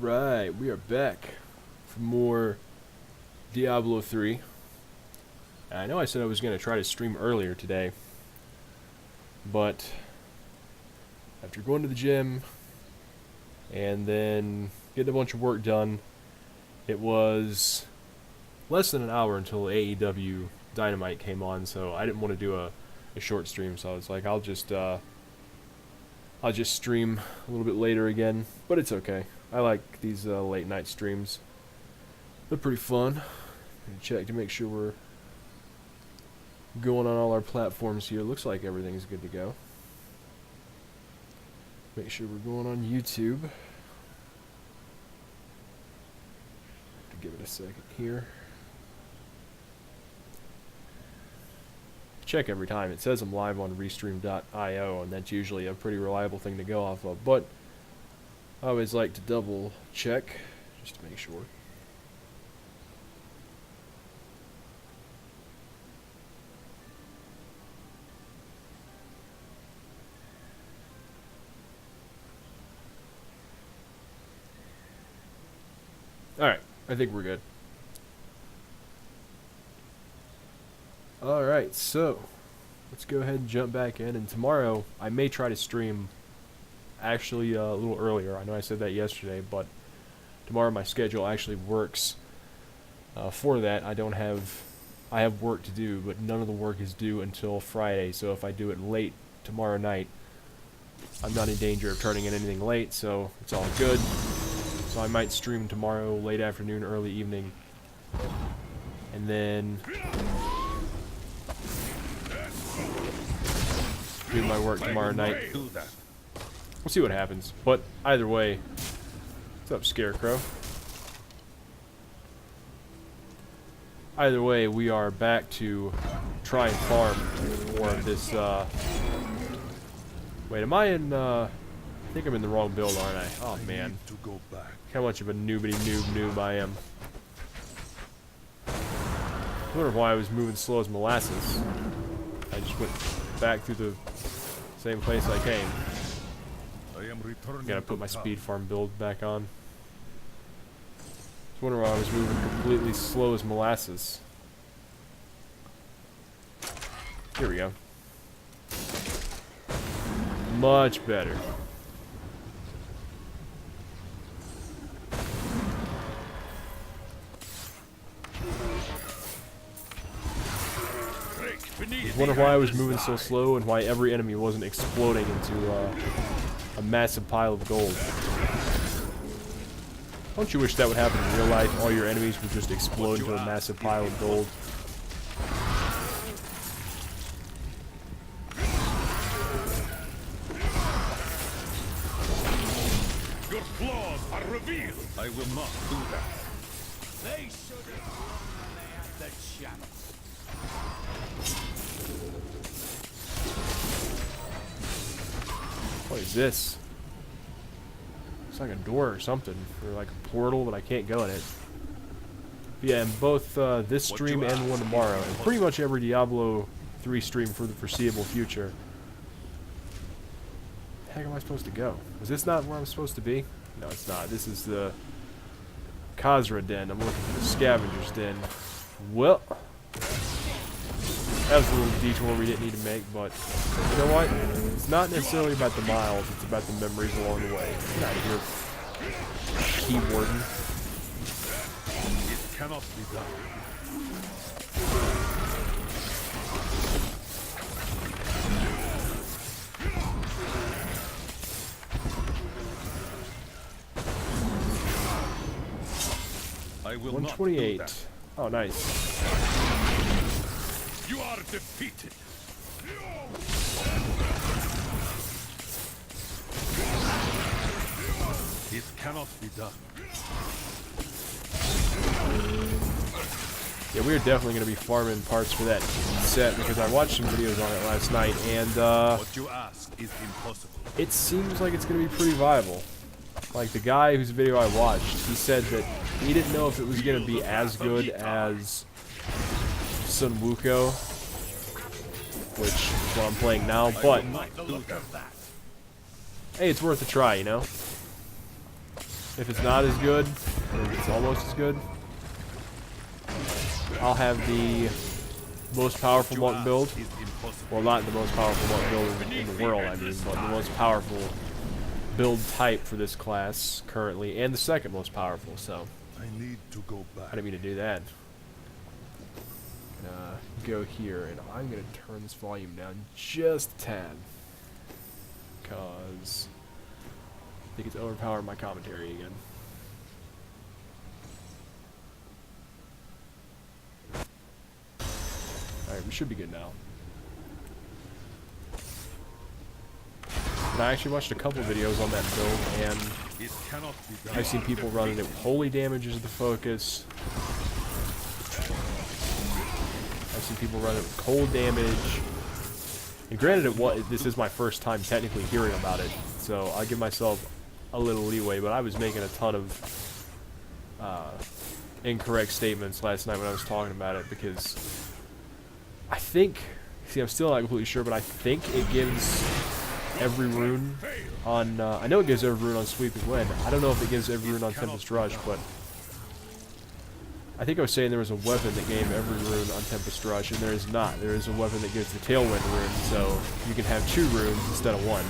Alright, we are back for more Diablo 3. I know I said I was going to try to stream earlier today, but after going to the gym and then getting a bunch of work done, it was less than an hour until AEW Dynamite came on, so I didn't want to do a short stream, so I was like, I'll just stream a little bit later again, but it's okay. I like these late night streams. They're pretty fun. Gonna check to make sure we're going on all our platforms here. Looks like everything's good to go. Make sure we're going on YouTube. To give it a second here. Check every time. It says I'm live on restream.io, and that's usually a pretty reliable thing to go off of, but I always like to double check just to make sure. Alright, I think we're good. Alright, so let's go ahead and jump back in, and tomorrow I may try to stream actually a little earlier. I know I said that yesterday, but tomorrow my schedule actually works for that. I have work to do, but none of the work is due until Friday, so if I do it late tomorrow night, I'm not in danger of turning in anything late, so it's all good. So I might stream tomorrow late afternoon, early evening, and then do my work tomorrow night. We'll see what happens, but either way, what's up, Scarecrow? Either way, we are back to try and farm more of this, wait, am I in, I think I'm in the wrong build, aren't I? Oh, man. How much of a noob I am. I wonder why I was moving slow as molasses. I just went back through the same place I came. Gotta put my speed farm build back on. I wonder why I was moving completely slow as molasses. Here we go. Much better. I wonder why I was moving so slow and why every enemy wasn't exploding into a massive pile of gold. Don't you wish that would happen in real life? All your enemies would just explode into a massive pile of gold. Your flaws are revealed. I will not do that. They should have when they had the chance. What is this? It's like a door or something, or like a portal, but I can't go in it. But yeah, in both this stream and one tomorrow, and pretty much every Diablo 3 stream for the foreseeable future. The heck am I supposed to go? Is this not where I'm supposed to be? No, it's not. This is the Khazra Den. I'm looking for the Scavenger's Den. Well, that was a little detour we didn't need to make, but you know what? It's not necessarily about the miles, it's about the memories along the way. Get out of here, key warden. It cannot be done. I will 128. Not do that. Oh, nice. You are defeated. It cannot be done. Yeah, we are definitely going to be farming parts for that set because I watched some videos on it last night, and what you ask is impossible. It seems like it's going to be pretty viable. Like the guy whose video I watched, he said that he didn't know if it was going to be as good as Sunwuko, which is what I'm playing now, but hey, it's worth a try, you know? If it's not as good, or if it's almost as good, I'll have the most powerful monk build. Well, not the most powerful monk build in the world, I mean, but the most powerful build type for this class currently, and the second most powerful, so. I need to go back. I didn't mean to do that. Go here, and I'm going to turn this volume down just a tad. Because I think it's overpowering my commentary again. Alright, we should be good now. And I actually watched a couple videos on that build, and I've seen people running it with holy damage as the focus. I've seen people run it with cold damage. And granted, this is my first time technically hearing about it, so I give myself a little leeway, but I was making a ton of incorrect statements last night when I was talking about it, because I think, see, I'm still not completely sure, but I think it gives every rune on, I know it gives every rune on Sweeping Wind. I don't know if it gives every rune on Tempest Rush, but I think I was saying there was a weapon that gave every rune on Tempest Rush, and there is not. There is a weapon that gives the Tailwind rune, so you can have 2 runes instead of 1.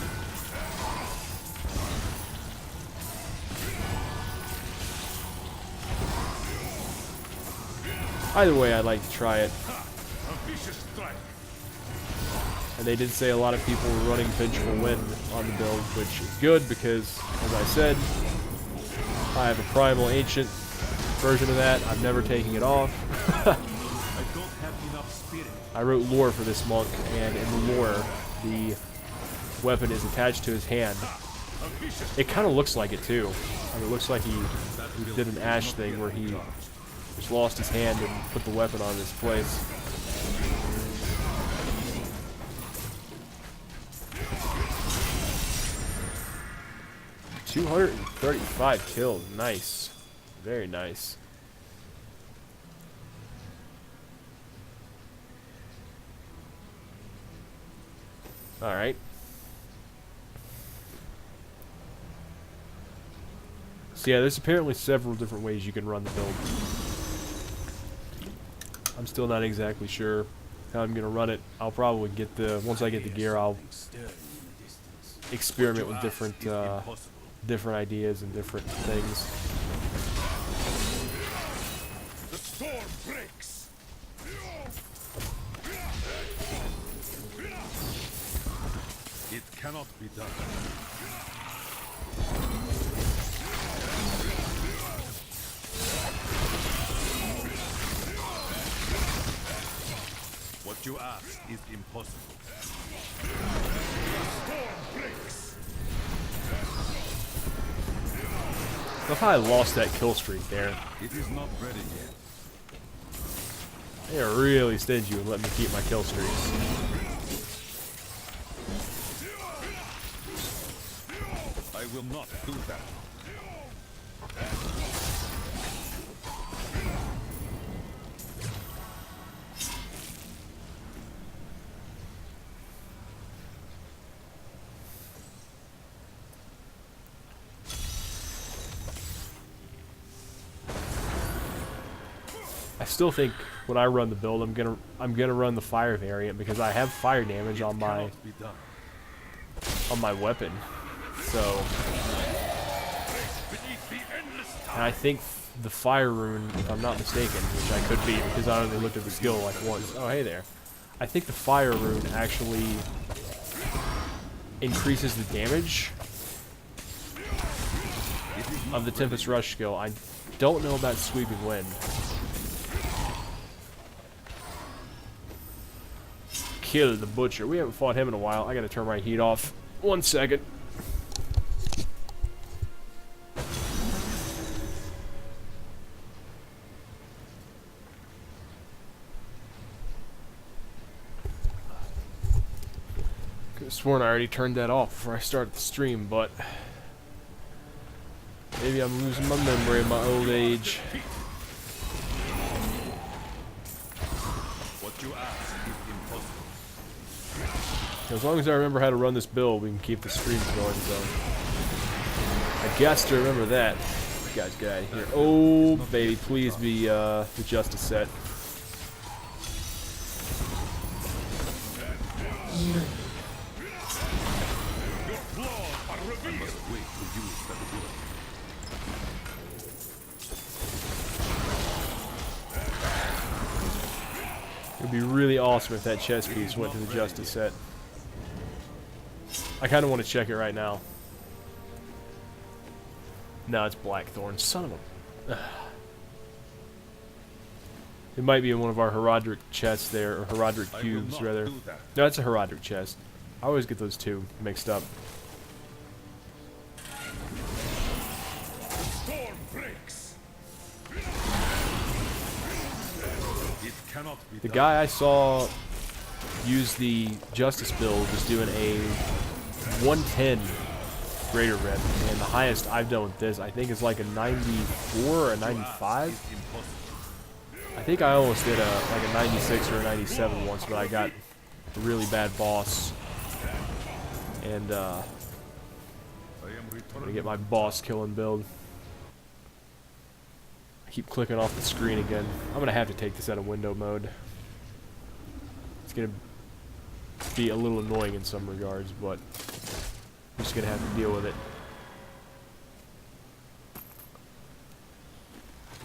Either way, I'd like to try it. And they did say a lot of people were running Vengeful Wind on the build, which is good because, as I said, I have a Primal Ancient version of that. I'm never taking it off. I wrote lore for this monk, and in the lore, the weapon is attached to his hand. It kind of looks like it too. I mean, it looks like he did an Ash thing where he just lost his hand and put the weapon on his place. $235 kills. Nice. Very nice. Alright. So yeah, there's apparently several different ways you can run the build. I'm still not exactly sure how I'm going to run it. I'll probably get once I get the gear, I'll experiment with different ideas and different things. The storm breaks. It cannot be done. What you ask is impossible. The storm breaks. Look how I lost that kill streak there. It is not ready yet. They are really stingy with letting me keep my kill streaks. I will not do that. I still think when I run the build, I'm gonna run the fire variant because I have fire damage on my weapon. So, and I think the fire rune, if I'm not mistaken, which I could be because I only looked at the skill like once. Oh, hey there. I think the fire rune actually increases the damage of the Tempest Rush skill. I don't know about Sweeping Wind. Kill the Butcher. We haven't fought him in a while. I gotta turn my heat off. 1 second. Could have sworn I already turned that off before I started the stream, but maybe I'm losing my memory in my old age. What you ask is impossible. As long as I remember how to run this build, we can keep the streams going, so I'd Gots to remember that. You guys get out of here. Oh, baby, please be the Justice set. Your claws are revealed. Wait for you that It would be really awesome if that chess piece went to the Justice set. I kind of want to check it right now. No, it's Blackthorn. Son of a... It might be in one of our Herodric chests there, or Herodric cubes, rather. No, it's a Herodric chest. I always get those two mixed up. storm breaks. It cannot be The done. guy I saw use the Justice build was doing a 110 greater rep, and the highest I've done with this, I think, is like a 94 or a 95. I think I almost did like a 96 or a 97 once, but I got a really bad boss, and I'm gonna get my boss killing build. I keep clicking off the screen again. I'm gonna have to take this out of window mode. It's gonna be a little annoying in some regards, but I'm just gonna have to deal with it.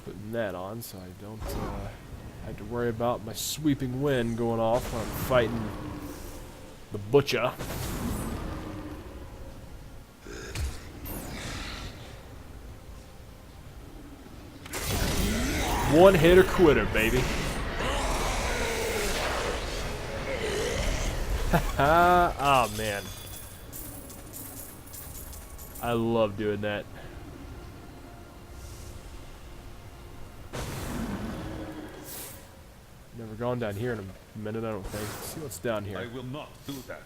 Putting that on so I don't have to worry about my sweeping wind going off when I'm fighting the butcher. One hitter quitter, baby. Haha. Oh man, I love doing that. Never gone down here in a minute, I don't think. Let's see what's down here. I will not do that.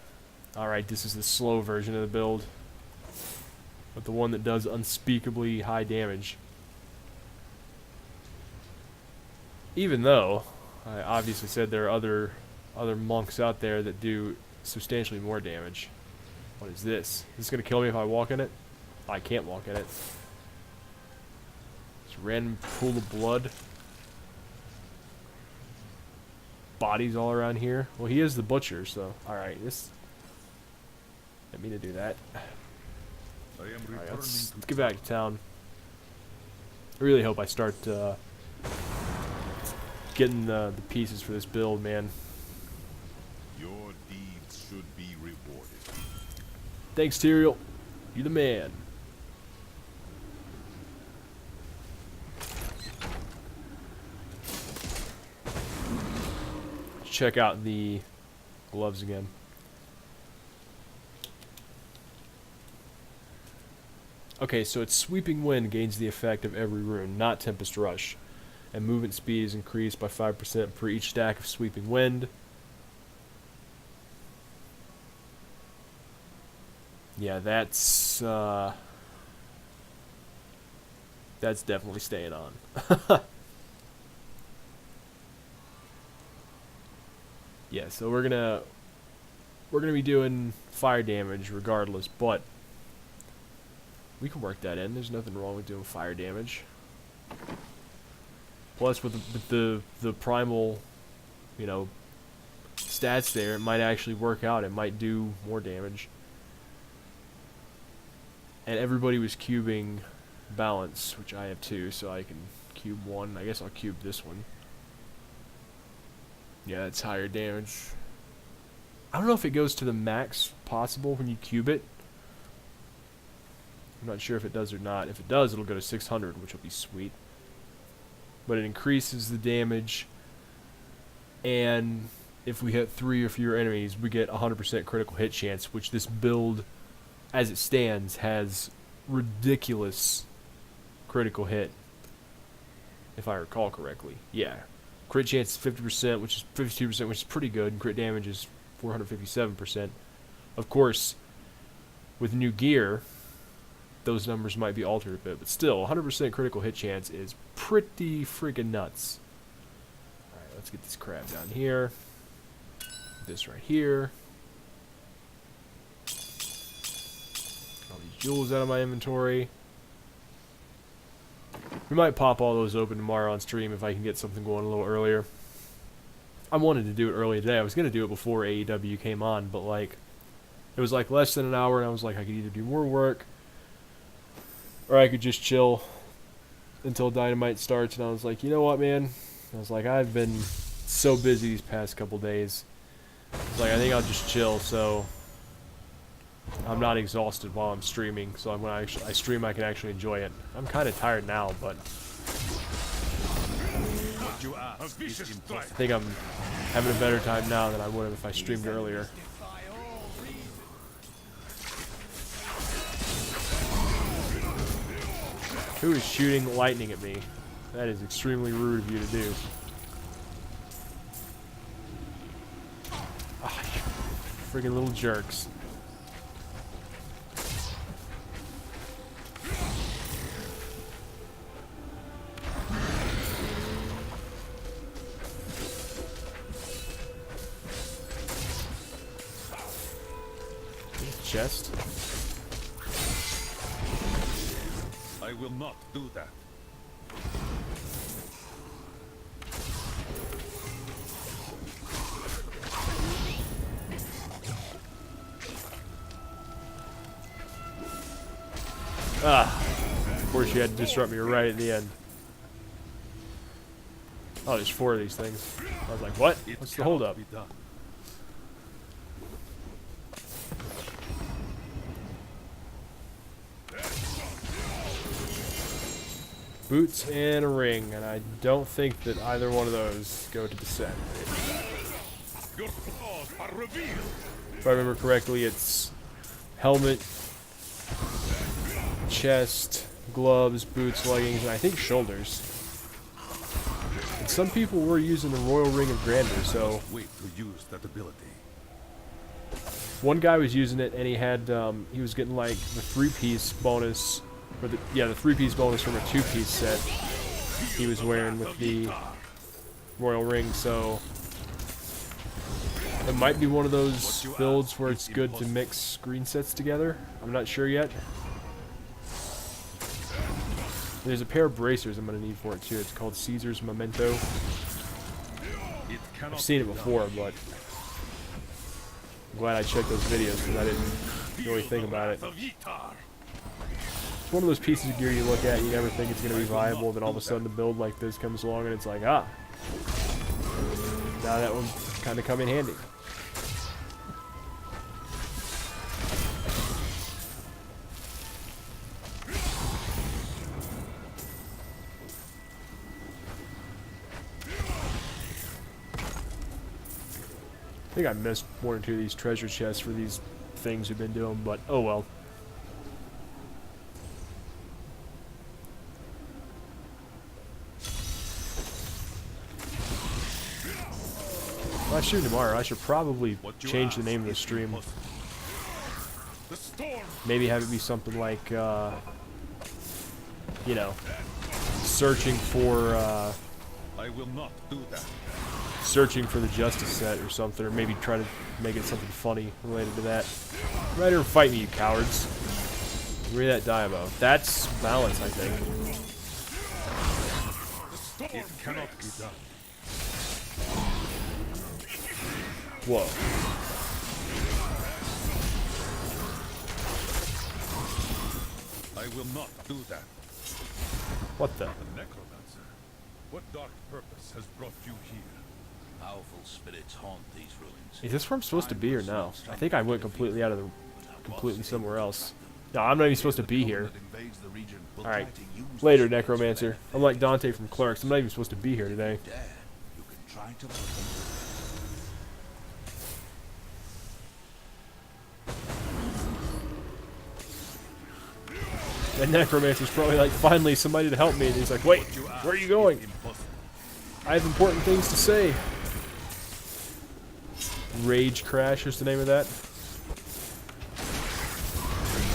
Alright, this is the slow version of the build. But the one that does unspeakably high damage. Even though, I obviously said there are other monks out there that do substantially more damage. What is this? Is this gonna kill me if I walk in it? I can't walk in it. It's a random pool of blood. Bodies all around here. Well, he is the butcher, so alright, this didn't mean to do that. I am Alright, returning let's to get back to town. I really hope I start getting the pieces for this build, man. Your deeds should be rewarded. Thanks, Tyrael. You the man. Check out the gloves again. Okay, so its sweeping wind gains the effect of every rune, not Tempest Rush. And movement speed is increased by 5% per each stack of sweeping wind. Yeah, that's definitely staying on. Yeah, so we're gonna be doing fire damage regardless, but we can work that in. There's nothing wrong with doing fire damage. Plus, with the primal, you know, stats there, it might actually work out. It might do more damage. And everybody was cubing balance, which I have too, so I can cube one. I guess I'll cube this one. Yeah, it's higher damage. I don't know if it goes to the max possible when you cube it. I'm not sure if it does or not. If it does, it'll go to 600, which will be sweet. But it increases the damage, and if we hit 3 or fewer enemies, we get 100% critical hit chance, which this build, as it stands, has ridiculous critical hit, if I recall correctly. Yeah. Crit chance is 50%, which is 52%, which is pretty good, and crit damage is 457%. Of course, with new gear, those numbers might be altered a bit, but still, 100% critical hit chance is pretty freaking nuts. Alright, let's get this crap down here. This right here. All these jewels out of my inventory. We might pop all those open tomorrow on stream if I can get something going a little earlier. I wanted to do it early today. I was going to do it before AEW came on, but like it was like less than an hour, and I was like I could either do more work or I could just chill until Dynamite starts. And I was like, you know what, man? I was like, I've been so busy these past couple days. Like, I think I'll just chill, so I'm not exhausted while I'm streaming. So when I stream, I can actually enjoy it. I'm kind of tired now, but I think I'm having a better time now than I would have if I streamed earlier. Who is shooting lightning at me? That is extremely rude of you to do. Ah, you friggin' little jerks. Chest. I will not do that. Ah, of course you had to disrupt me right at the end. Oh, there's 4 of these things. I was like, what? What's the holdup? Boots and a ring, and I don't think that either one of those go to the set. Your flaws are revealed. If I remember correctly, it's helmet, chest, gloves, boots, leggings, and I think shoulders. And some people were using the Royal Ring of Grandeur, so Wait to use that ability. one guy was using it, and he had he was getting like the 3-piece bonus. Or the 3-piece bonus from a 2-piece set he was wearing with the Royal Ring, so it might be one of those builds where it's good to mix screen sets together. I'm not sure yet. There's a pair of bracers I'm going to need for it too. It's called Caesar's Memento. I've seen it before, but I'm glad I checked those videos because I didn't really think about it. One of those pieces of gear you look at, you never think it's going to be viable, then all of a sudden a build like this comes along and it's like, ah, now that one kind of come in handy. I think I missed 1 or 2 of these treasure chests for these things we've been doing, but oh well. Well, I stream tomorrow. I should probably change the name of the stream. Maybe have it be something like, you know, searching for, I will not do that. Searching for the Justice set or something, or maybe try to make it something funny related to that. Right here, fight me, you cowards. Read that Diablo. That's balance, I think. It cannot be done. Whoa. I will not do that. What the? The necromancer. What dark purpose has brought you here? Powerful spirits haunt these ruins. Is this where I'm supposed to be or no? I think I went completely out of the... completely somewhere else. No, I'm not even supposed to be here. Alright. Later, Necromancer. I'm like Dante from Clerks. I'm not even supposed to be here today. And Necromancer's probably like, finally somebody to help me. And he's like, wait, where are you going? I have important things to say. Rage Crash is the name of that.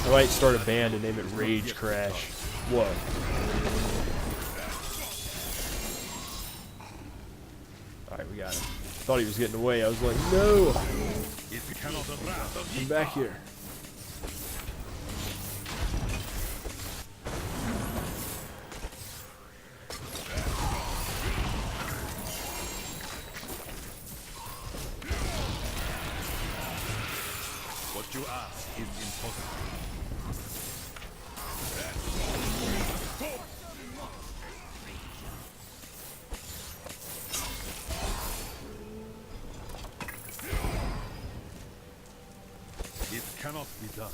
I might start a band and name it Rage Crash. Whoa. Alright, we got him. Thought he was getting away. I was like, no! Come back here. you ask is impossible. It cannot be done.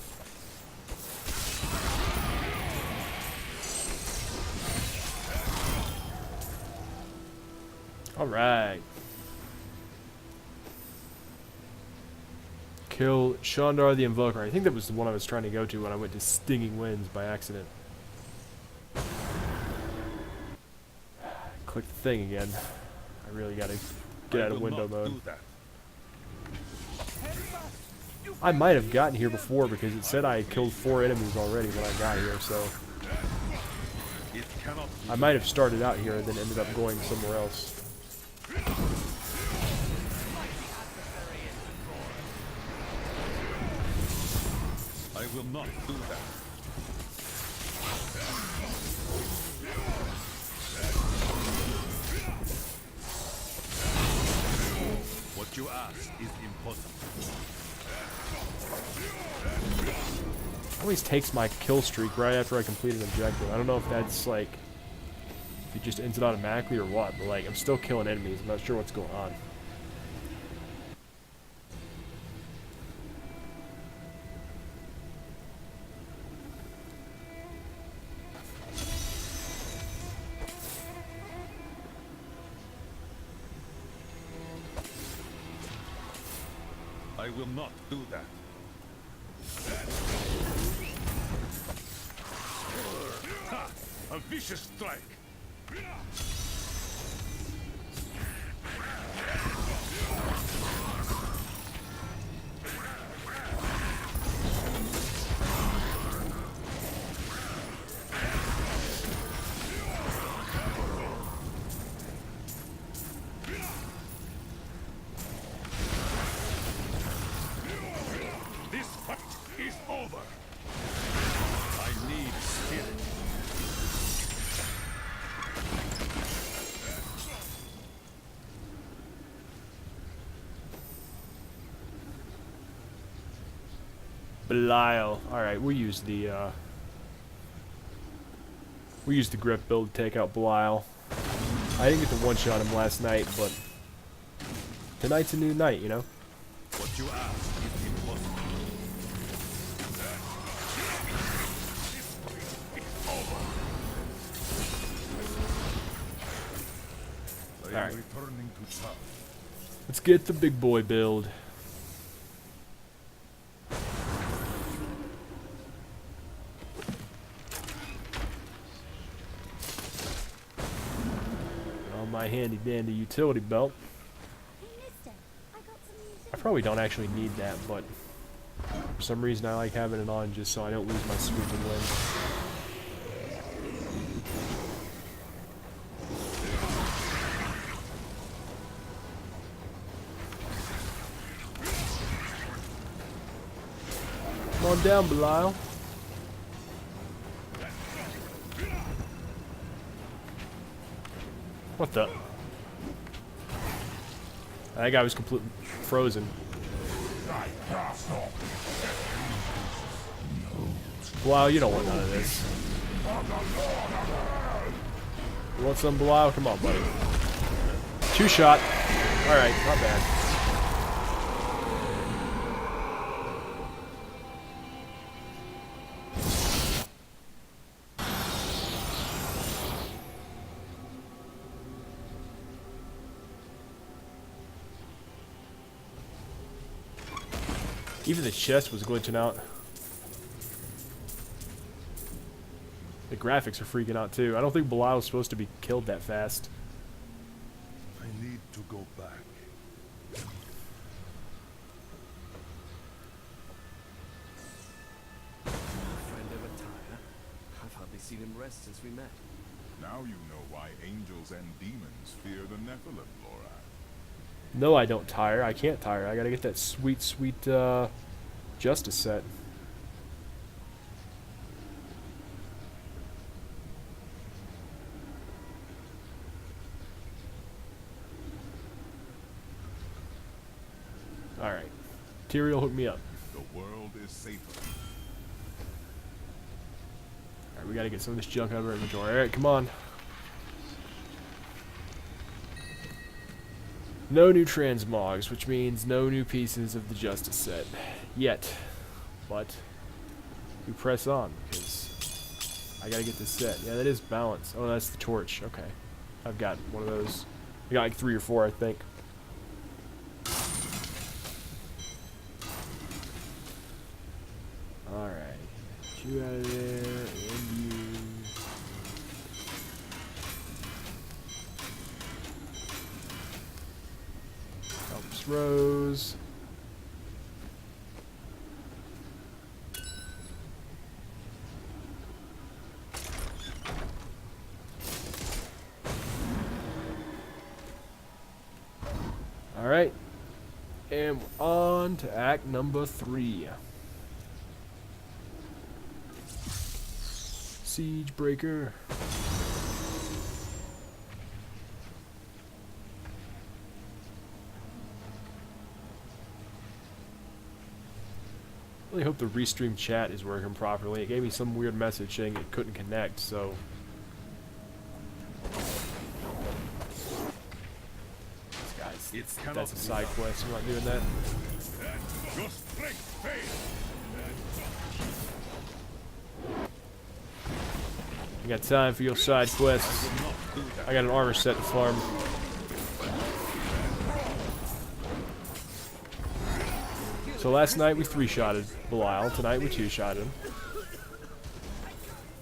All right. Kill Shandar the Invoker. I think that was the one I was trying to go to when I went to Stinging Winds by accident. Click the thing again. I really gotta get out of window mode. I might have gotten here before because it said I killed 4 enemies already when I got here, so I might have started out here and then ended up going somewhere else. I will not do that. What you ask is impossible. Always takes my kill streak right after I complete an objective. I don't know if that's like, if it just ends it automatically or what, but like I'm still killing enemies. I'm not sure what's going on. I will not do that. Ha! A vicious strike. This fight is over. I need spirit. Belial. Alright, we'll use the grip build to take out Belial. I didn't get to one-shot him last night, but tonight's a new night, you know? What you ask is impossible. I am Alright. returning to town. Let's get the big boy build. On my handy dandy utility belt. I probably don't actually need that, but for some reason I like having it on just so I don't lose my sweeping wing. Come on down, Belial. What the? That guy was completely frozen. Belial, you don't want none of this. You want some, Belial? Come on, buddy. 2-shot. Alright, not bad. Even the chest was glitching out. The graphics are freaking out too. I don't think Belial was supposed to be killed that fast. I need to go back. Friend ever tire? I've hardly seen him rest since we met. Now you know why angels and demons fear the Nephilim, Laura. No, I don't tire. I can't tire. I gotta get that sweet, sweet justice set. Alright. Tyrael, hook me up. The the world is safer. Alright, we gotta get some of this junk out of our inventory. Alright, come on. No new transmogs, which means no new pieces of the Justice set. Yet. But we press on, because I gotta get this set. Yeah, that is balance. Oh, that's the torch. Okay. I've got one of those. I got like 3 or 4, I think. Alright. Get you out of there, and you. Helps Rose. Alright. And we're on to act number 3. Siege Breaker. Really hope the restream chat is working properly. It gave me some weird message saying it couldn't connect, so It cannot that's a be side done. quest. I'm not doing that. Your strength fails. You got time for your side quests. I got an armor set to farm. So last night we 3-shotted Belial. Tonight we 2-shotted him.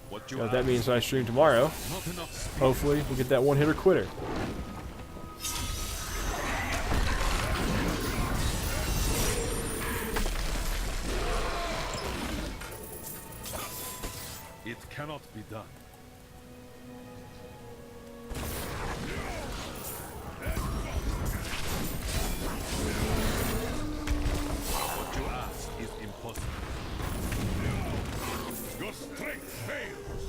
What You you know what that means when I stream tomorrow? Not enough speed. Hopefully we'll get that one-hitter quitter. It cannot be done. What you ask is impossible. Your strength fails.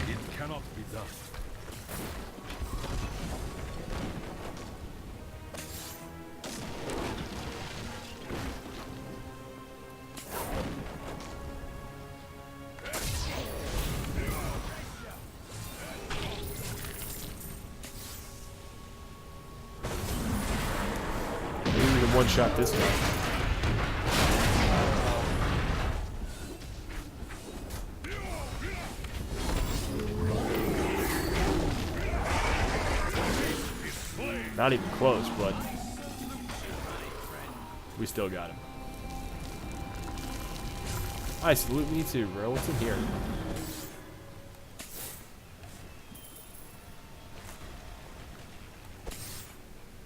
It cannot be done. Maybe we can one-shot this guy. Not even close, but we still got him. Hi, salute me too, bro. What's in here?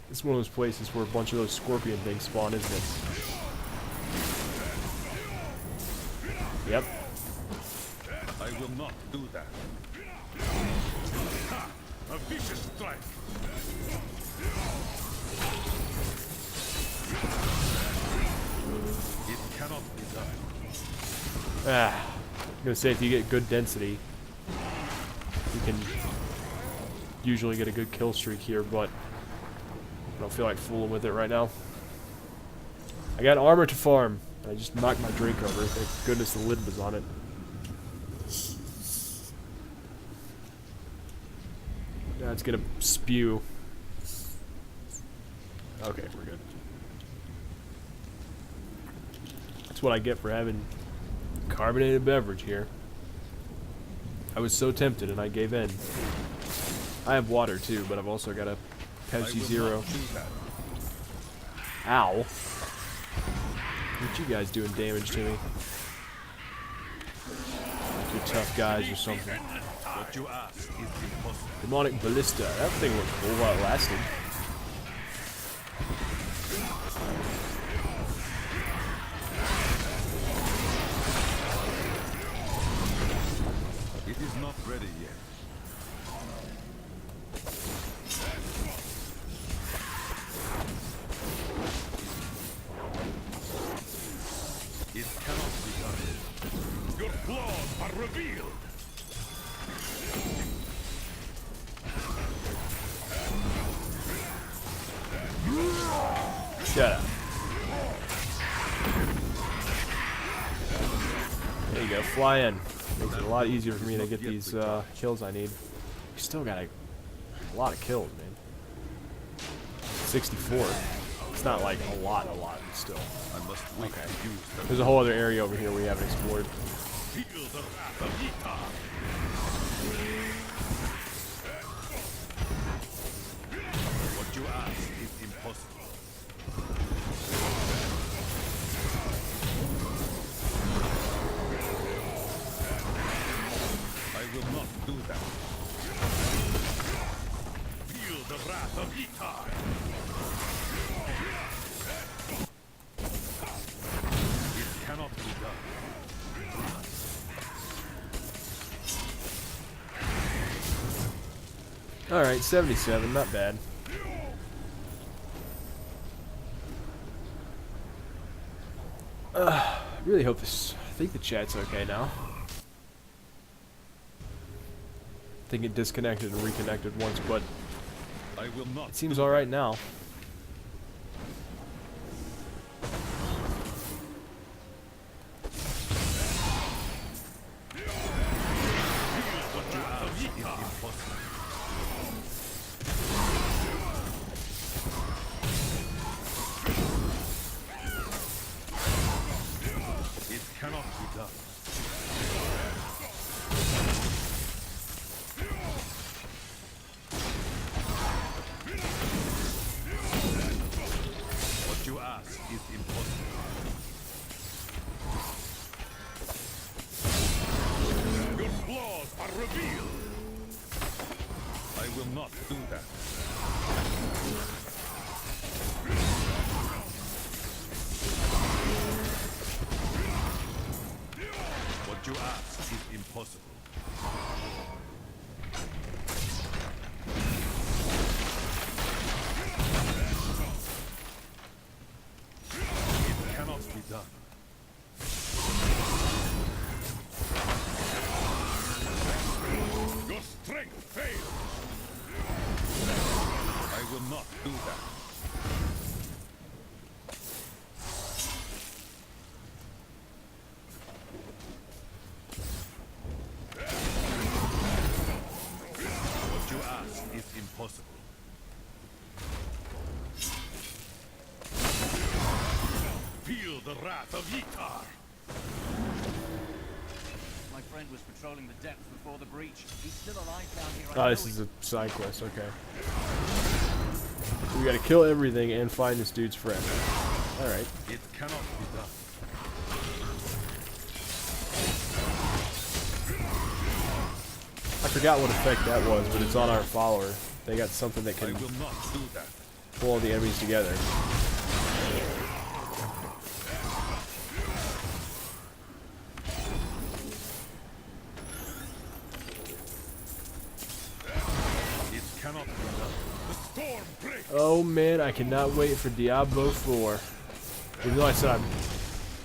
It's one of those places where a bunch of those scorpion things spawn, isn't it? Yep. I will not do that. Ha! A vicious strike. It cannot be done. Ah, I'm gonna say if you get good density, you can usually get a good kill streak here, but I don't feel like fooling with it right now. I got armor to farm. I just knocked my drink over. Thank goodness the lid was on it. Now it's gonna spew. Okay, we're good. That's what I get for having carbonated beverage here. I was so tempted and I gave in. I have water too, but I've also got a Pepsi Zero. Ow. What you guys doing damage to me? Like you're tough guys or something. What you ask is impossible. Demonic Ballista. That thing looked cool while it lasted. It is not ready yet. It cannot be done. Your flaws are revealed. Shut up. There you go, fly in. Makes it a lot easier for me to get these kills I need. We still got a lot of kills, man. 64. It's not like a lot, but still. I must wait Okay. to use the There's a whole other area over here we haven't explored. Feel the wrath of Ytar. what you ask is impossible. I will not do that. Feel the wrath of Ytar. It cannot be done. Alright, 77, not bad. Really hope this. I think the chat's okay now. I think it disconnected and reconnected once, but I will not. it seems alright now. What you ask is impossible. It cannot be done. What you ask is impossible. Your flaws are revealed. I will not do that. What you ask is impossible. It cannot be done. Your strength fails. I will not do that. What you ask is impossible. Feel the wrath of Ytar. My friend was patrolling the depths before the breach. He's still alive down here. I Oh, know this it. is a side quest, okay. We gotta kill everything and find this dude's friend. Alright. It cannot be done. I forgot what effect that was, but it's on our follower. They got something that I can will not do that. pull all the enemies together. It cannot be done. The storm breaks. Oh man, I cannot wait for Diablo 4. Even though I said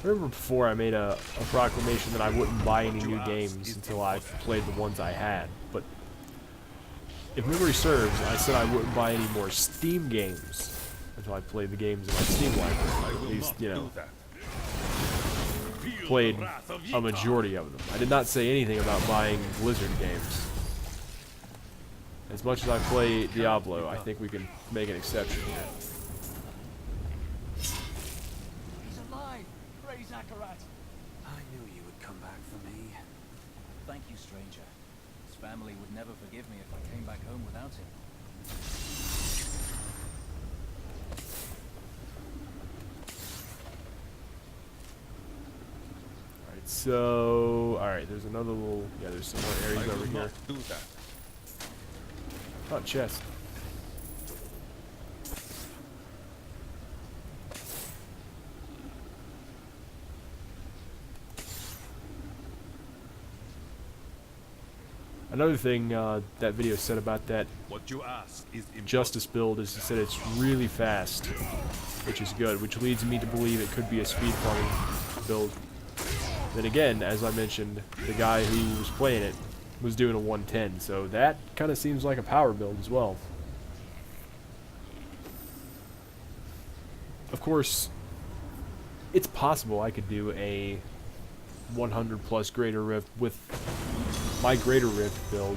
remember before I made a proclamation that I wouldn't buy any new games until I played the ones I had. But if memory serves, I said I wouldn't buy any more Steam games until I played the games in my Steam I library. will At least, not you know, do that. Feel played the wrath of a Ytar. majority of them. I did not say anything about buying Blizzard games. As much as I play Diablo, I think we can make an exception here. He's alive. Praise Akarat. I knew you would come back for me. Thank you, stranger. His family would never forgive me if I came back home without him. Alright, so... Alright, there's another little... Yeah, there's some more I areas will over here. not do that. Oh, chest. Another thing that video said about that What you ask is impossible. Justice build is it said it's really fast, which is good, which leads me to believe it could be a speed farming build. Then again, as I mentioned, the guy who was playing it was doing a 110, so that kind of seems like a power build as well. of course, it's possible I could do a 100 plus Greater Rift with my Greater Rift build.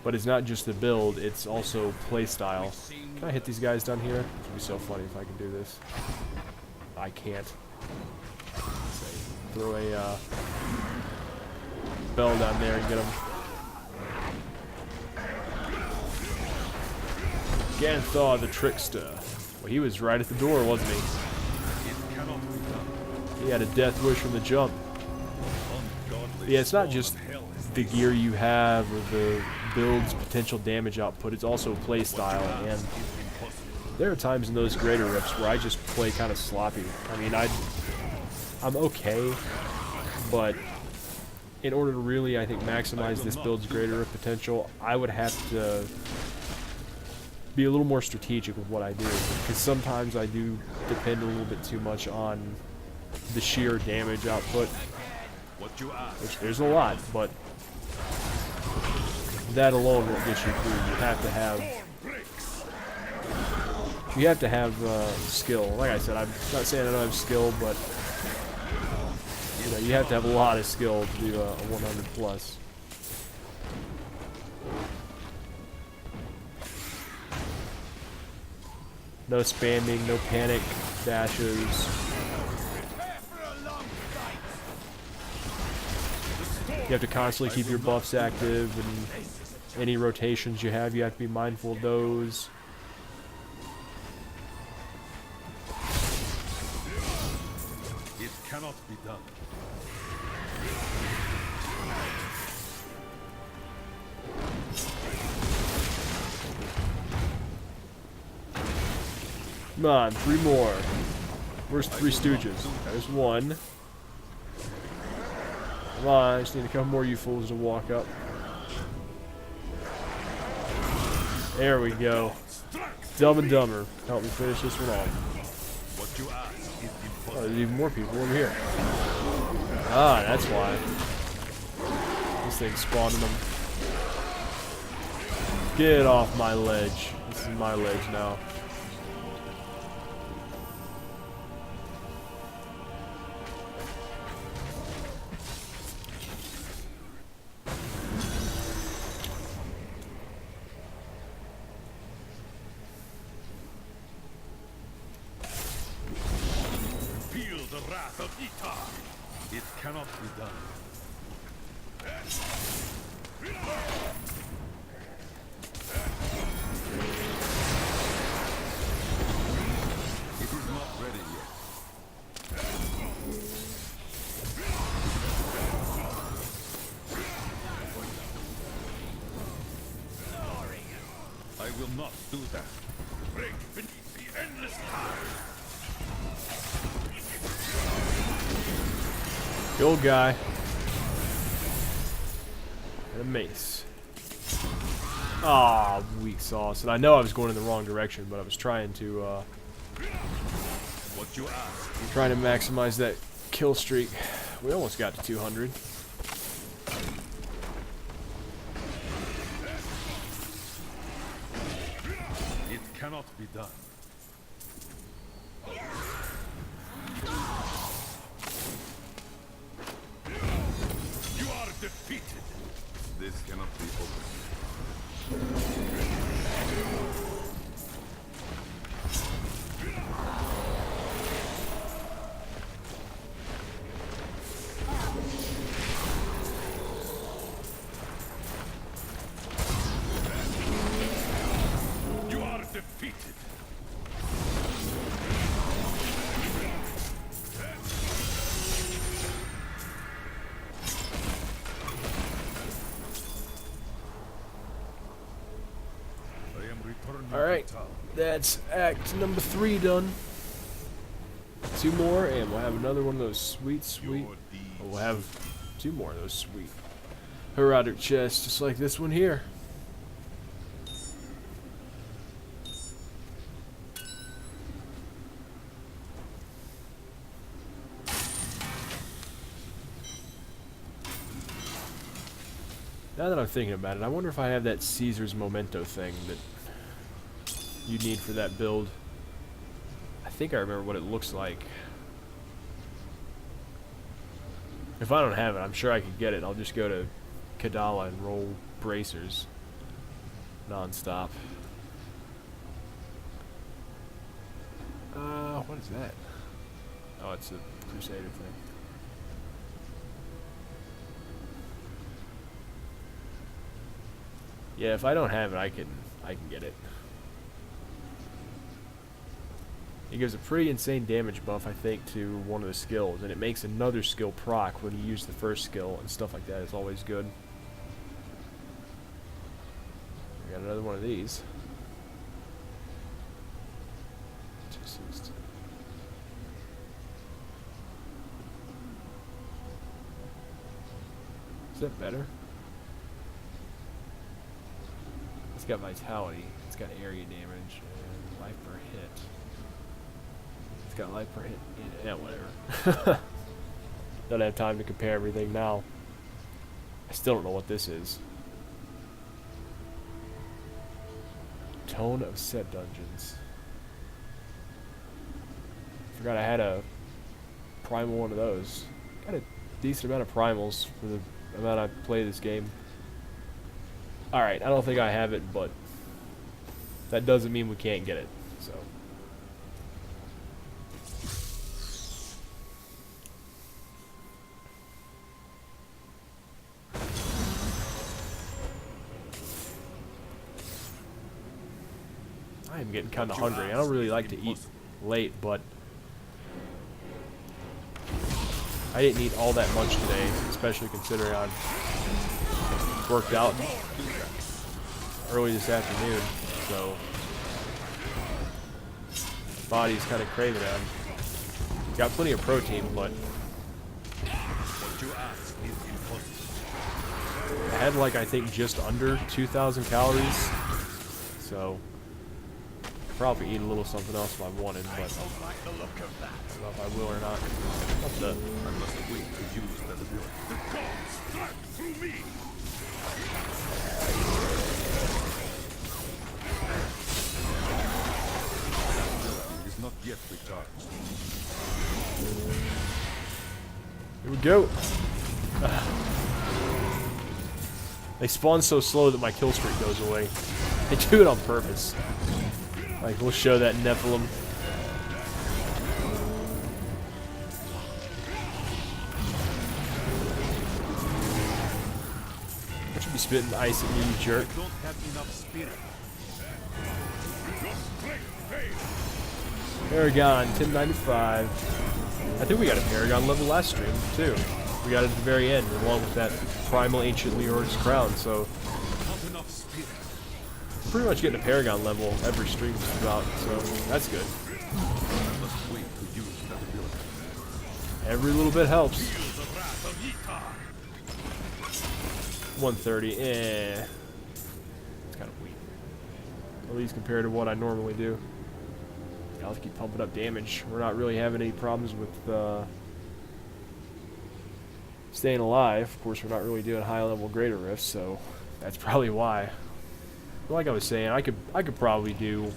But it's not just the build, it's also playstyle. Can I hit these guys down here? It would be so funny if I could do this. I can't. Throw a bell down there and get him. Ganthaw the Trickster. Well, he was right at the door, wasn't he? He had a death wish from the jump. Yeah, it's not just the gear you have or the build's potential damage output, it's also playstyle, and there are times in those Greater Rifts where I just play kind of sloppy. I mean, I'm okay, but in order to really, I think, maximize this build's Greater Rift potential, I would have to be a little more strategic with what I do, because sometimes I do depend a little bit too much on the sheer damage output, which there's a lot, but that alone won't get you through. You have to have skill. Like I said, I'm not saying I don't have skill, but you know, you have to have a lot of skill to do a 100 plus. No spamming, no panic dashes. You have to constantly keep your buffs active, and any rotations you have to be mindful of those. It cannot be done. Come on, 3 more. Where's 3 Stooges? There's 1. Come on, I just need a couple more you fools to walk up. There we go. Dumb and Dumber. Help me finish this one off. What you ask is impossible. Oh, there's even more people over here. Ah, that's why. This thing's spawning them. Get off my ledge. This is my ledge now. Feel the wrath of Ita. It cannot be done. It is not ready yet. I will not do that. Break beneath the endless tide. The old guy. And a mace. Ah, weak sauce. And I know I was going in the wrong direction, but I was trying to What you ask. trying to maximize that kill streak. We almost got to 200. It cannot be done. You are defeated. This cannot be opened. You are defeated. I am returning. Alright, to town. that's act number 3 done. 2 more, and we'll have another one of those sweet. We'll have 2 more of those sweet Herodic chests, just like this one here. Now that I'm thinking about it, I wonder if I have that Caesar's Memento thing that you need for that build. think I remember what it looks like. If I don't have it, I'm sure I could get it. I'll just go to Kadala and roll bracers non-stop. What is that? Oh, it's a Crusader thing. Yeah, if I don't have it, I can get it. It gives a pretty insane damage buff, I think, to one of the skills, and it makes another skill proc when you use the first skill, and stuff like that is always good. We got another one of these. Is that better? It's got vitality, it's got area damage, and life per hit. It's got life per hit, yeah, whatever. Don't have time to compare everything now. I still don't know what this is. Tone of Set Dungeons. Forgot I had a primal one of those. Got a decent amount of primals for the amount I play this game. Alright, I don't think I have it, but that doesn't mean we can't get it, so. I am getting kind of hungry. I don't really like to eat late, but I didn't eat all that much today, especially considering I've worked out early this afternoon, so body's kind of craving it. Got plenty of protein, but I had like I think just under 2,000 calories, so probably eat a little something else if I wanted, but I don't know if I will or not. What's up? I must wait to use that ability. The gods strike through me. It is not yet recharged. Here we go. They spawn so slow that my kill streak goes away. They do it on purpose. Like, we'll show that Nephilim. I should be spitting ice at me, you jerk. Don't have enough spirit. Paragon, 1095. I think we got a Paragon level last stream, too. We got it at the very end, along with that Primal Ancient Leor's Crown, so pretty much getting a Paragon level every stream just about, so that's good. Every little bit helps. 130, it's kind of weak. At least compared to what I normally do. I'll keep pumping up damage. We're not really having any problems with staying alive. Of course, we're not really doing high level greater rifts, so that's probably why. But like I was saying, I could probably do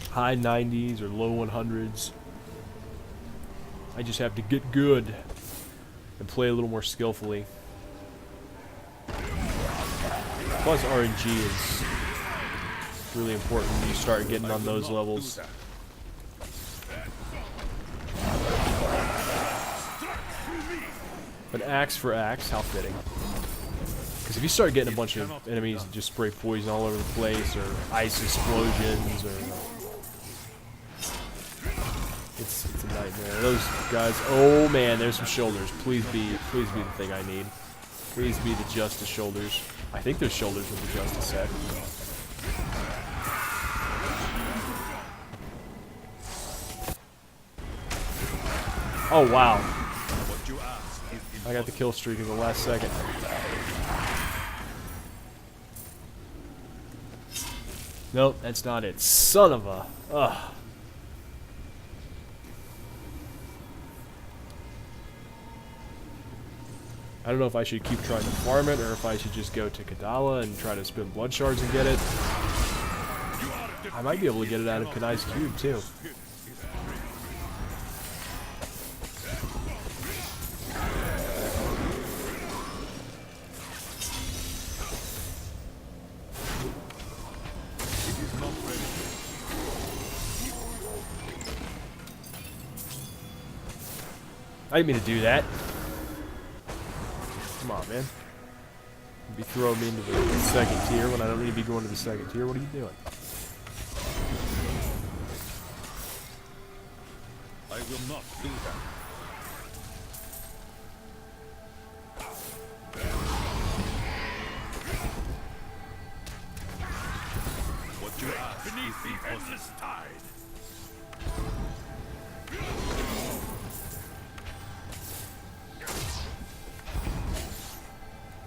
high 90s or low 100s. I just have to get good and play a little more skillfully. Plus RNG is really important when you start getting on those levels. But axe for axe, how fitting. Because if you start getting a bunch of enemies that just spray poison all over the place, or ice explosions, or it's a nightmare. Those guys, oh man, there's some shoulders. Please be the thing I need. Please be the Justice shoulders. I think there's shoulders with the Justice set. Oh wow. I got the kill streak in the last second. Nope, that's not it. Son of a... Ugh. I don't know if I should keep trying to farm it, or if I should just go to Kadala and try to spin blood shards and get it. I I might be able to get it out of Kunai's cube too. I didn't mean to do that. Come on, man. You'd be throwing me into the second tier when I don't need to be going to the second tier. What are you doing? I will not do that. What you ask beneath the endless tide.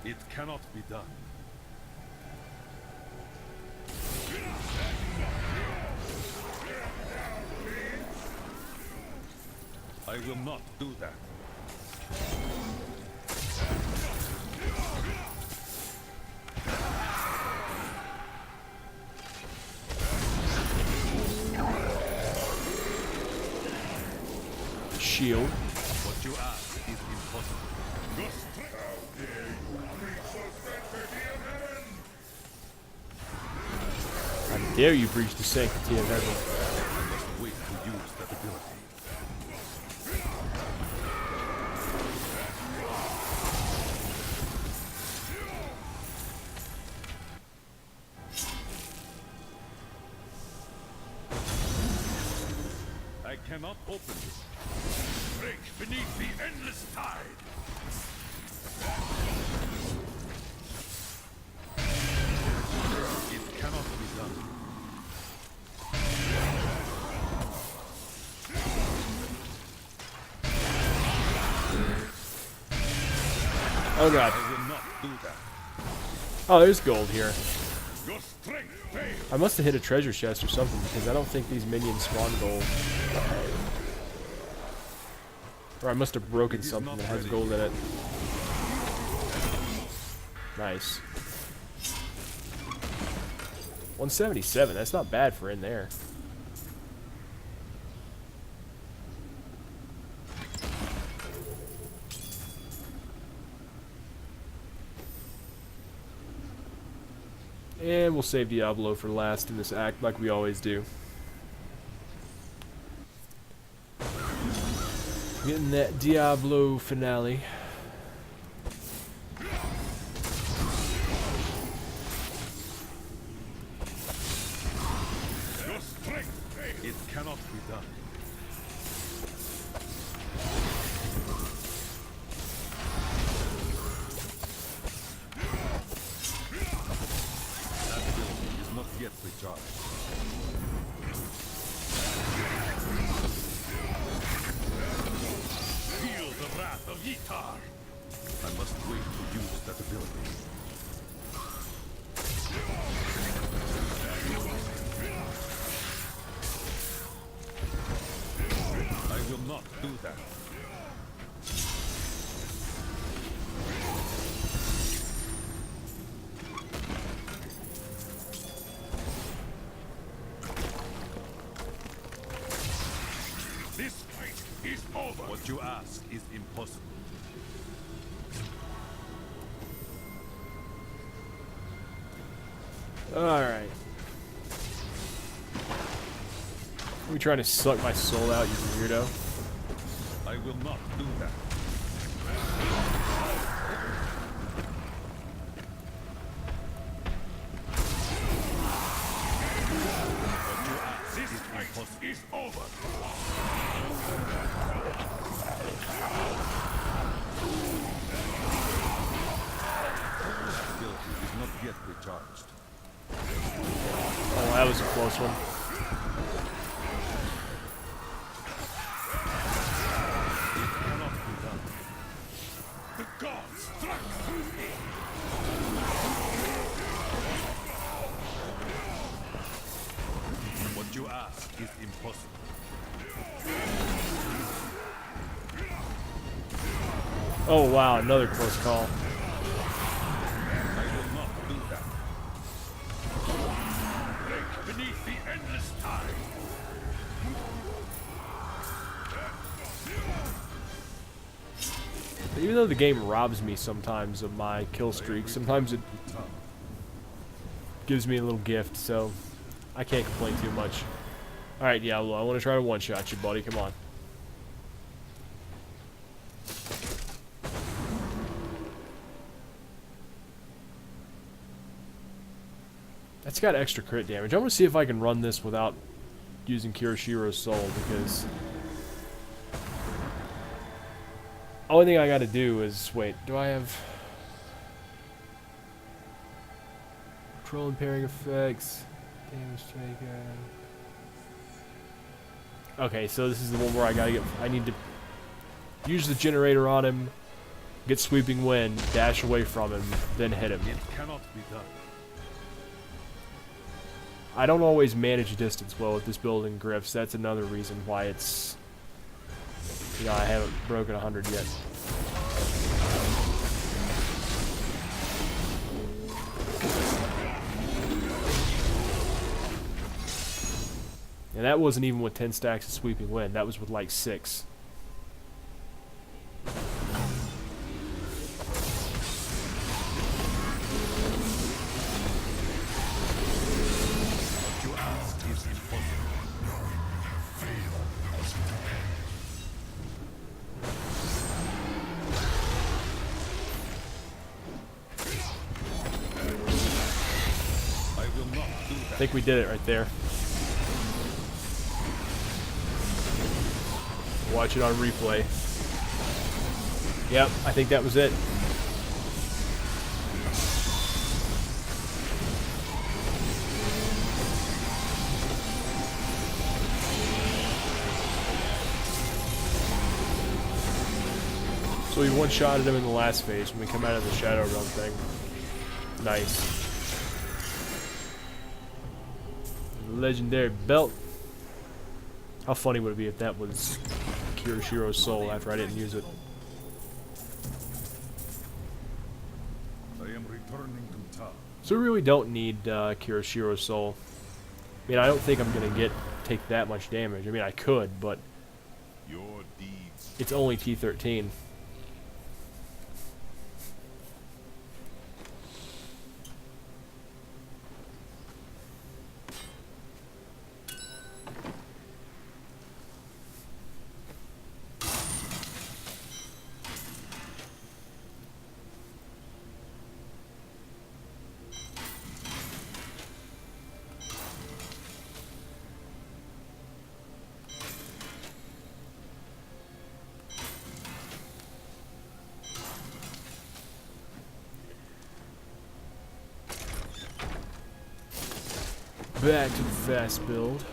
It cannot be done. I will not do that. Shield. What you ask is impossible. How dare you breach the sanctity of heaven? I must wait to use that ability. I cannot open it. Break beneath the endless tide. It cannot be done. Oh god. I will not do that. Oh, there's gold here. Your strength fails. I must have hit a treasure chest or something because I don't think these minions spawn gold. Or I must have broken something that has gold in it. Nice. 177, that's not bad for in there. And we'll save Diablo for last in this act like we always do. Getting that Diablo finale. Your strength fails. It cannot be done. That ability is not yet recharged. Feel the wrath of Yitar. I must wait to use that ability. I will not do that. This fight is over. What you ask is impossible. Alright. Are we trying to suck my soul out, you weirdo? I will not do that. What you ask is impossible. Is over. That ability is not yet recharged. Oh, that was a close one. It cannot be done. The gods struck through me. What you ask is impossible. Oh wow, another close call. I will not do that. Break beneath the endless Even though the game robs me sometimes of my kill streak, sometimes it gives me a little gift, so I can't complain too much. Alright, Diablo, I want to try to one-shot you, buddy. Come on. That's got extra crit damage. I'm going to see if I can run this without using Kiroshiro's soul, because only thing I got to do is, wait, do I have control impairing effects, damage taken? Okay, so this is the one where I need to use the generator on him, get sweeping wind, dash away from him, then hit him. It cannot be done. I don't always manage distance well with this building griffs. That's another reason why it's, you know, I haven't broken 100 yet. And that wasn't even with 10 stacks of sweeping wind. That was with like 6. I think we did it right there. Watch it on replay. Yep, I think that was it. So we one-shotted him in the last phase when we come out of the Shadow Realm thing. Nice. Legendary belt. How funny would it be if that was Kiroshiro's soul after I didn't use it? I am returning to town. So we really don't need Kiroshiro's soul. I mean, I don't think I'm gonna take that much damage. I mean, I could, but Your deeds. it's only T13. Back to the fast build.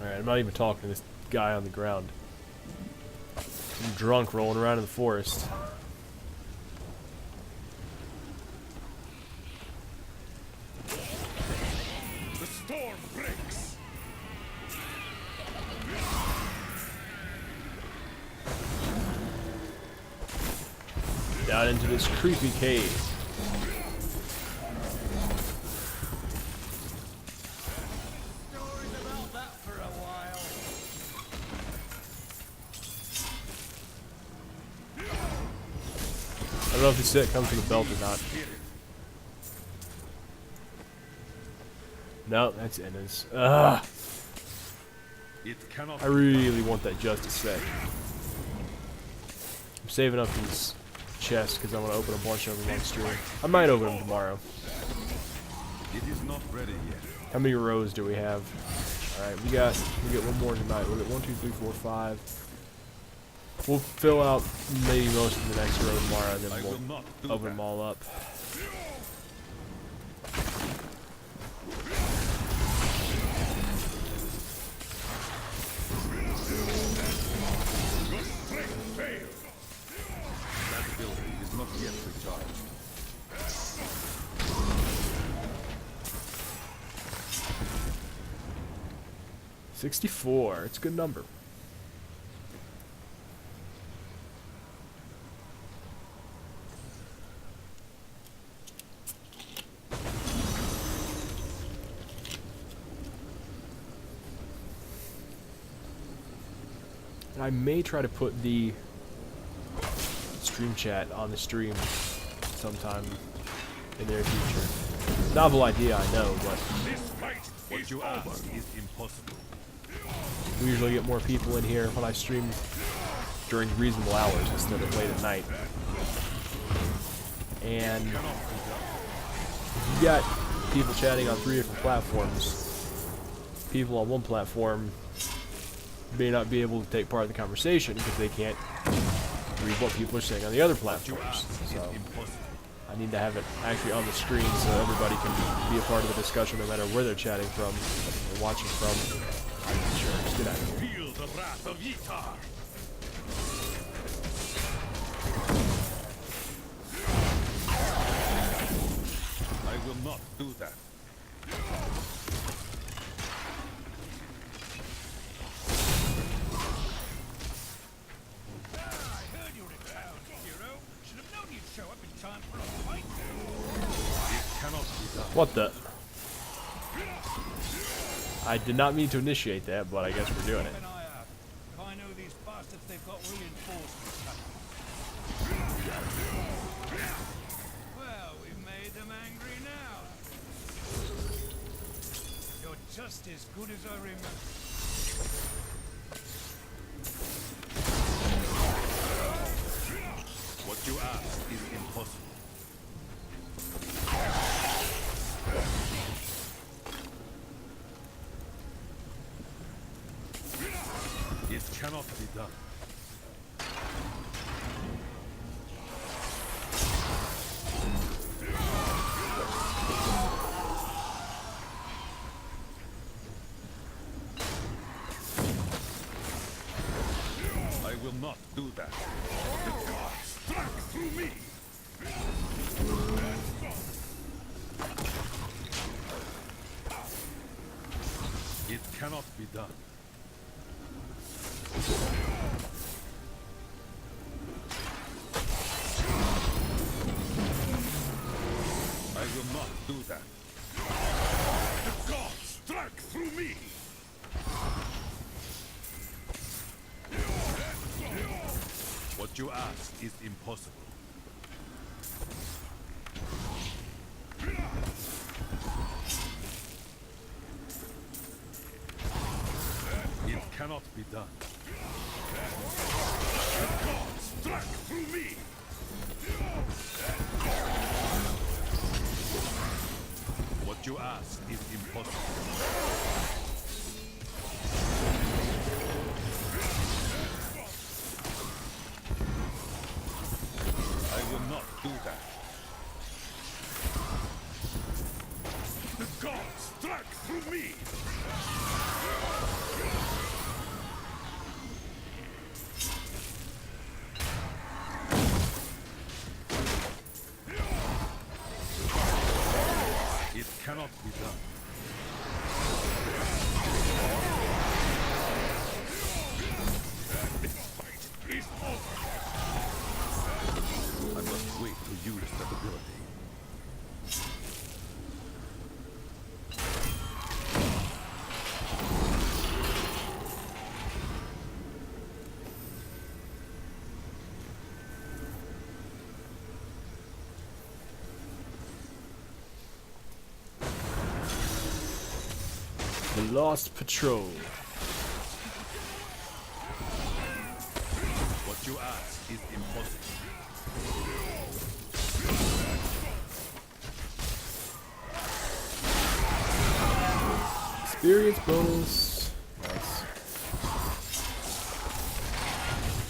Alright, I'm not even talking to this guy on the ground. I'm drunk rolling around in the forest. The storm breaks. Down into this creepy cave. I don't know if this set comes with a belt or not. No, that's Enna's. Ugh. It cannot. I really want that Justice set. I'm saving up these chests because I want to open a bunch of them on stream. I might open them tomorrow. It is not ready yet. How many rows do we have? Alright, we get one more tonight. We'll get 1, 2, 3, 4, 5. We'll fill out maybe most of the next row tomorrow, and then we'll open them all up. That ability is not yet recharged. 64. It's a good number. And I may try to put the stream chat on the stream sometime in the near future. Novel idea, I know, but This fight what you ask is impossible. we usually get more people in here when I stream during reasonable hours instead of late at night. And you got people chatting on 3 different platforms. People on one platform may not be able to take part in the conversation because they can't read what people are saying on the other platforms. So I need to have it actually on the screen so everybody can be a part of the discussion no matter where they're chatting from or watching from. Sure, just get out of here. Feel the wrath of Yitar. I will not do that. What the? I did not mean to initiate that, but I guess we're doing it. I know these bastards, they've got reinforcements coming. Well, we've made them angry now. You're just as good as I remember. What you ask is impossible. It cannot be done. I will not do that. The gods struck through me. It cannot be done. I will not do that. The gods struck through me. What you ask is impossible. It cannot be done. The gods struck through me. What you ask is impossible. I will not do that. The gods struck through me. It cannot be done. This fight is over. I must wait to use that ability. The Lost Patrol. What you ask is impossible. Experience bonus. Nice.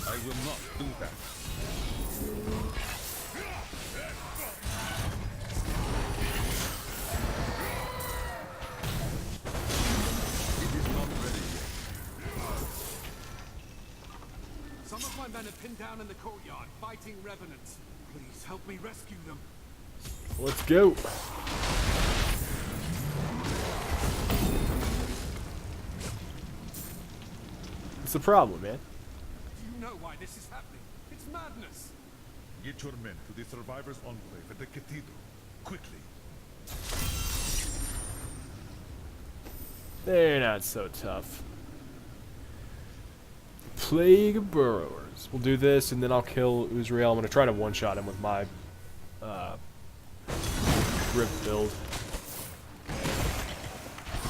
I will not do that. It is not ready yet. Some of my men are pinned down in the courtyard, fighting revenants. Please help me rescue them. Let's go. the problem, man? Do you know why this is happening? It's madness. Get your men to the survivors' enclave at the cathedral. Quickly. They're not so tough. Plague of Burrowers. We'll do this, and then I'll kill Uzrael. I'm going to try to one-shot him with my Grip build.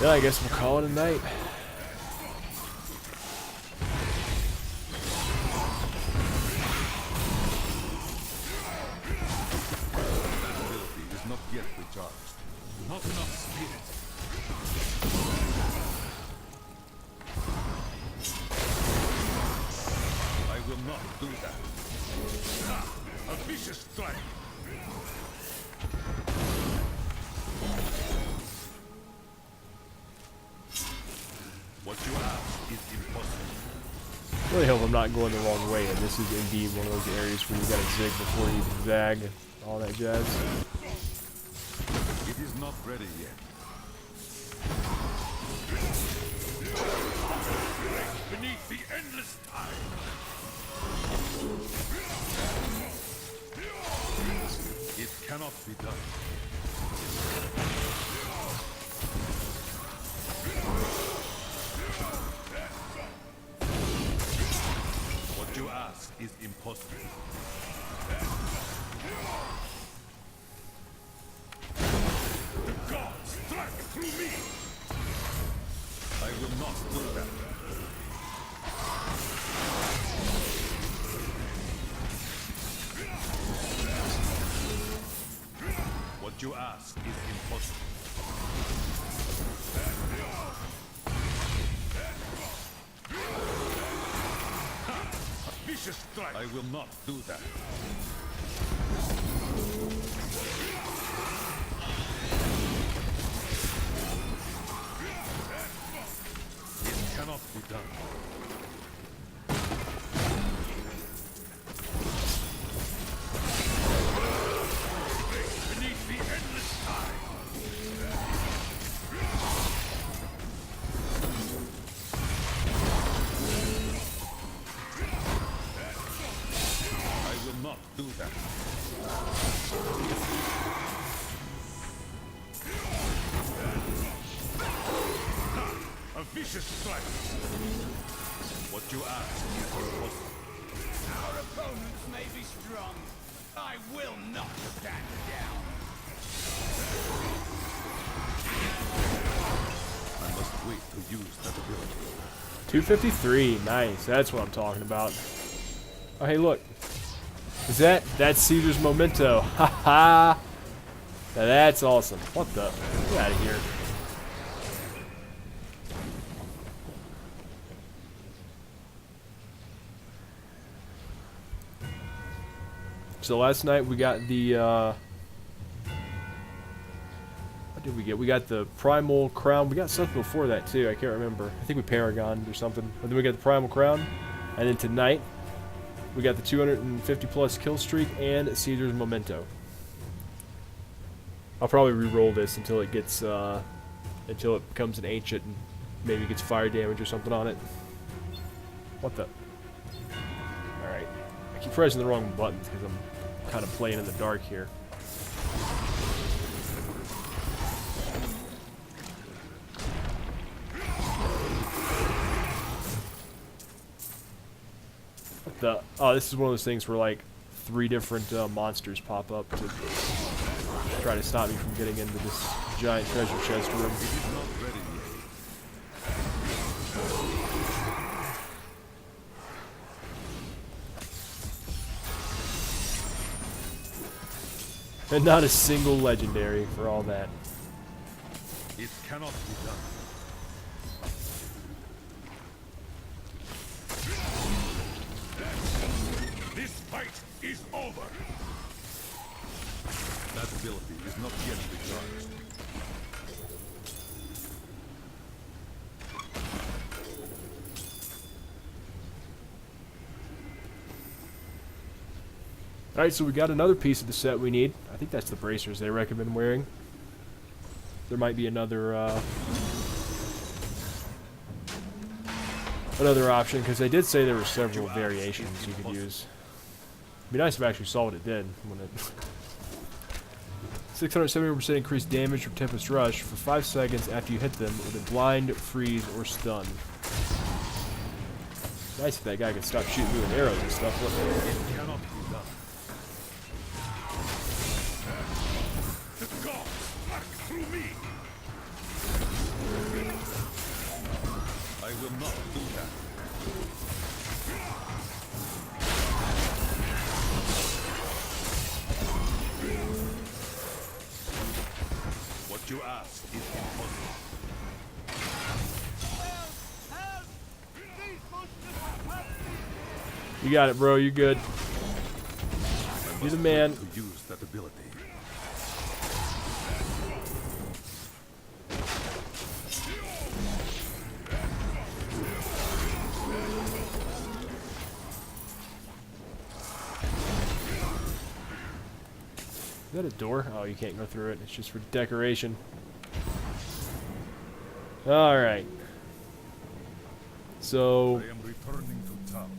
Yeah, I guess we'll call it a night. That ability is not yet recharged. Not enough spirit. I will not do that. Ah, a vicious strike. What you ask is impossible. Really hope I'm not going the wrong way, and this is indeed one of those areas where you gotta zig before you zag and all that jazz. It is not ready yet. Beneath the endless tide. It cannot be done. What you ask is impossible. The gods strike through me. I will not do that. What you ask is impossible. A vicious strike. I will not do that. It cannot be done. Beneath the endless tide. I will not do that. A vicious strike. What you ask is impossible. Our opponents may be strong. I will not stand down. I must wait to use that ability. 253, nice. That's what I'm talking about. Oh, hey, look. Is that's Caesar's memento? Haha. Now that's awesome. What the? Get out of here. So last night we got the, what did we get? We got the Primal Crown. We got something before that too. I can't remember. I think we Paragoned or something. But then we got the Primal Crown. And then tonight, we got the 250 plus kill streak and Caesar's Memento. I'll probably re-roll this until it gets, until it becomes an ancient and maybe gets fire damage or something on it. What the? Alright. I keep pressing the wrong buttons because I'm kind of playing in the dark here. What the? Oh, this is one of those things where like 3 different monsters pop up to try to stop me from getting into this giant treasure chest room. It is not ready yet. And not a single legendary for all that. It cannot be done. This fight is over. That ability is not yet recharged. Alright, so we got another piece of the set we need. I think that's the bracers they recommend wearing. There might be another, another option, because they did say there were several variations you could use. It'd be nice if I actually saw what it did when it 670% increased damage from Tempest Rush for 5 seconds after you hit them with a blind, freeze, or stun. Nice if that guy could stop shooting me with arrows and stuff. It cannot be done. The gods work through me. I will not do that. What you ask is impossible. You got it, bro. You good. You're the man. To use that ability. Is that a door? Oh, you can't go through it. It's just for decoration. Alright. So, I am returning to town.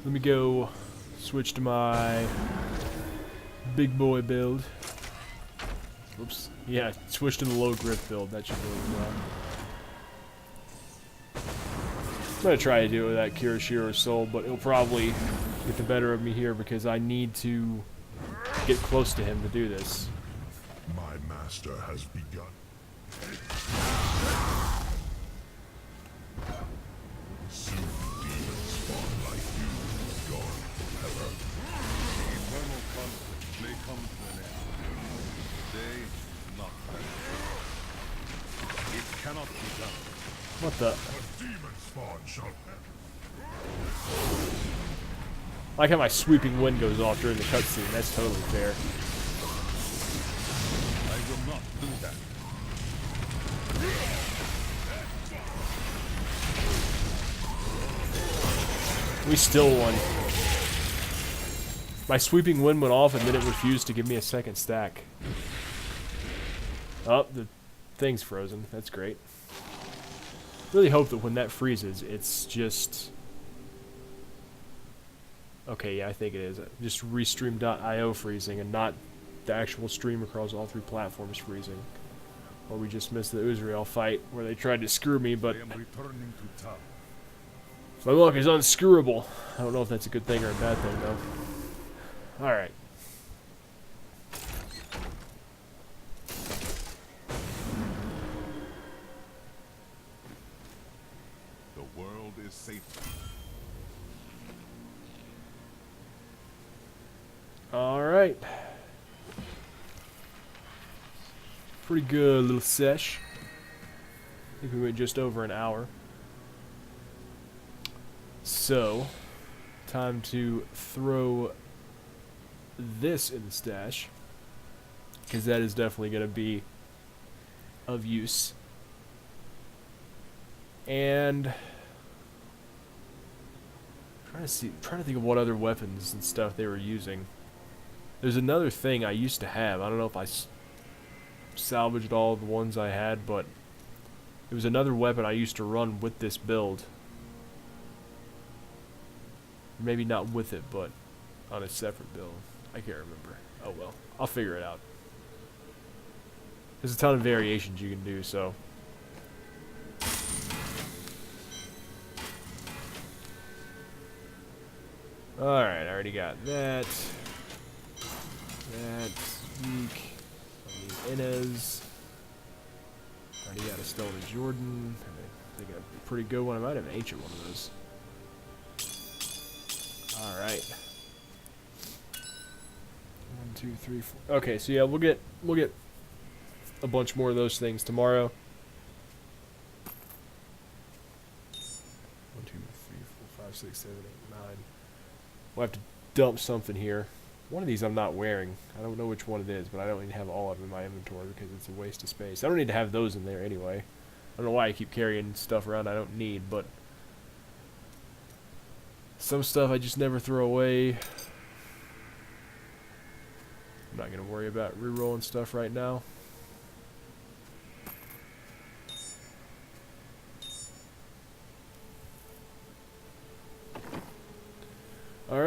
let me go switch to my big boy build. Oops. Yeah, switch to the low grip build. That should go well. I'm going to try to do it with that Kirishiro Soul, but it'll probably get the better of me here because I need to get close to him to do this. My master has begun. Soon demons spawn like you, gone forever. The eternal conflict may come to an end. Today, not that. It cannot be done. What the? A demon spawn shall I like how my sweeping wind goes off during the cutscene. That's totally fair. I will not do that. We still won. My sweeping wind went off and then it refused to give me a second stack. Oh, the thing's frozen. That's great. Really hope that when that freezes, it's just... Okay, yeah, I think it is. Just restream.io freezing and not the actual stream across all 3 platforms freezing. Or we just missed the Uzrael fight where they tried to screw me, but I am returning to town. my luck is unscrewable. I don't know if that's a good thing or a bad thing, though. Alright. The world is safe. Alright. Pretty good little sesh. I think we went just over an hour. So, time to throw this in the stash. Because that is definitely going to be of use. And... trying to think of what other weapons and stuff they were using. There's another thing I used to have. I don't know if I salvaged all the ones I had, but it was another weapon I used to run with this build. Maybe not with it, but on a separate build. I can't remember. Oh well. I'll figure it out. There's a ton of variations you can do, so... Alright, I already got that. That's weak. I need Inez. Already got a Stone of Jordan. I think a pretty good one. I might have an ancient one of those. Alright. 1, 2, 3, 4. Okay, so yeah, we'll get a bunch more of those things tomorrow. 1, 2, 3, 4, 5, 6, 7, 8, 9. We'll have to dump something here. One of these I'm not wearing. I don't know which one it is, but I don't need to have all of them in my inventory because it's a waste of space. I don't need to have those in there anyway. I don't know why I keep carrying stuff around I don't need, but some stuff I just never throw away. I'm not going to worry about re-rolling stuff right now.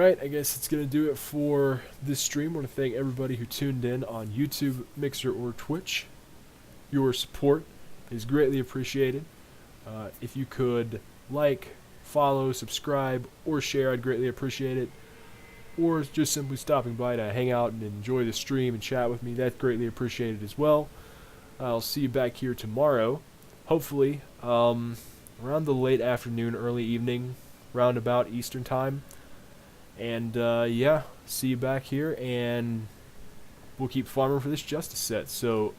Alright, I guess it's going to do it for this stream. I want to thank everybody who tuned in on YouTube, Mixer, or Twitch. Your support is greatly appreciated. If you could like, follow, subscribe, or share, I'd greatly appreciate it. Or just simply stopping by to hang out and enjoy the stream and chat with me, that's greatly appreciated as well. I'll see you back here tomorrow, hopefully, around the late afternoon, early evening, roundabout Eastern time. And yeah, see you back here, and we'll keep farming for this justice set. So